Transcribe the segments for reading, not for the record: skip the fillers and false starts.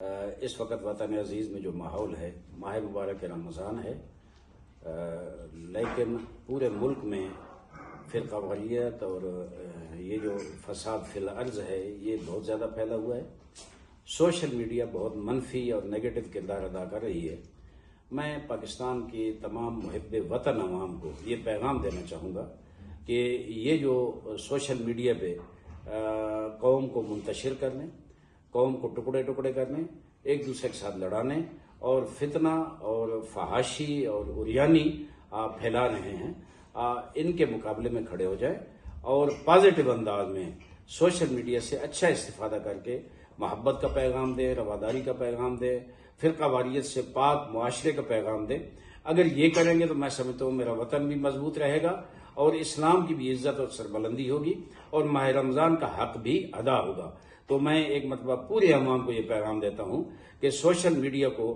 اس وقت وطن عزیز میں جو ماحول ہے، ماہ مبارک رمضان ہے، لیکن پورے ملک میں فرقہ واریت اور یہ جو فساد فی الارض ہے یہ بہت زیادہ پھیلا ہوا ہے۔ سوشل میڈیا بہت منفی اور نیگیٹو کردار ادا کر رہی ہے۔ میں پاکستان کی تمام محب وطن عوام کو یہ پیغام دینا چاہوں گا کہ یہ جو سوشل میڈیا پہ قوم کو منتشر کرنے، قوم کو ٹکڑے ٹکڑے کرنے، ایک دوسرے کے ساتھ لڑانے اور فتنہ اور فحاشی اور عریانی پھیلا رہے ہیں، ان کے مقابلے میں کھڑے ہو جائے اور پازیٹیو انداز میں سوشل میڈیا سے اچھا استفادہ کر کے محبت کا پیغام دے، رواداری کا پیغام دے، فرقہ واریت سے پاک معاشرے کا پیغام دے۔ اگر یہ کریں گے تو میں سمجھتا ہوں میرا وطن بھی مضبوط رہے گا اور اسلام کی بھی عزت اور سربلندی ہوگی اور ماہ رمضان کا حق بھی ادا ہوگا۔ تو میں ایک مرتبہ پورے عوام کو یہ پیغام دیتا ہوں کہ سوشل میڈیا کو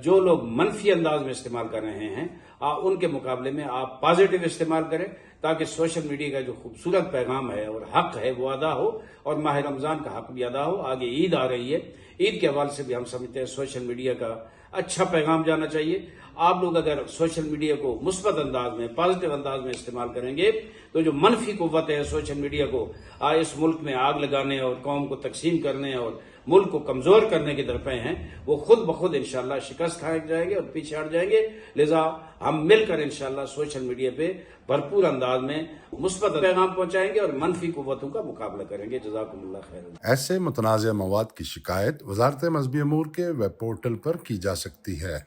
جو لوگ منفی انداز میں استعمال کر رہے ہیں ان کے مقابلے میں آپ پازیٹیو استعمال کریں تاکہ سوشل میڈیا کا جو خوبصورت پیغام ہے اور حق ہے وہ ادا ہو اور ماہ رمضان کا حق بھی ادا ہو۔ آگے عید آ رہی ہے، عید کے حوالے سے بھی ہم سمجھتے ہیں سوشل میڈیا کا اچھا پیغام جانا چاہیے۔ آپ لوگ اگر سوشل میڈیا کو مثبت انداز میں، پازیٹیو انداز میں استعمال کریں گے تو جو منفی قوت ہے سوشل میڈیا کو اس ملک میں آگ لگانے اور قوم کو تقسیم کرنے اور ملک کو کمزور کرنے کے درپے ہیں، وہ خود بخود انشاءاللہ شکست کھائے جائیں گے اور پیچھے ہٹ جائیں گے۔ لہذا ہم مل کر انشاءاللہ سوشل میڈیا پہ بھرپور انداز میں مثبت پیغام پہنچائیں گے اور منفی قوتوں کا مقابلہ کریں گے۔ جزاکم اللہ خیر۔ ایسے متنازع مواد کی شکایت وزارت مذہبی امور کے ویب پورٹل پر کی جا سکتی ہے۔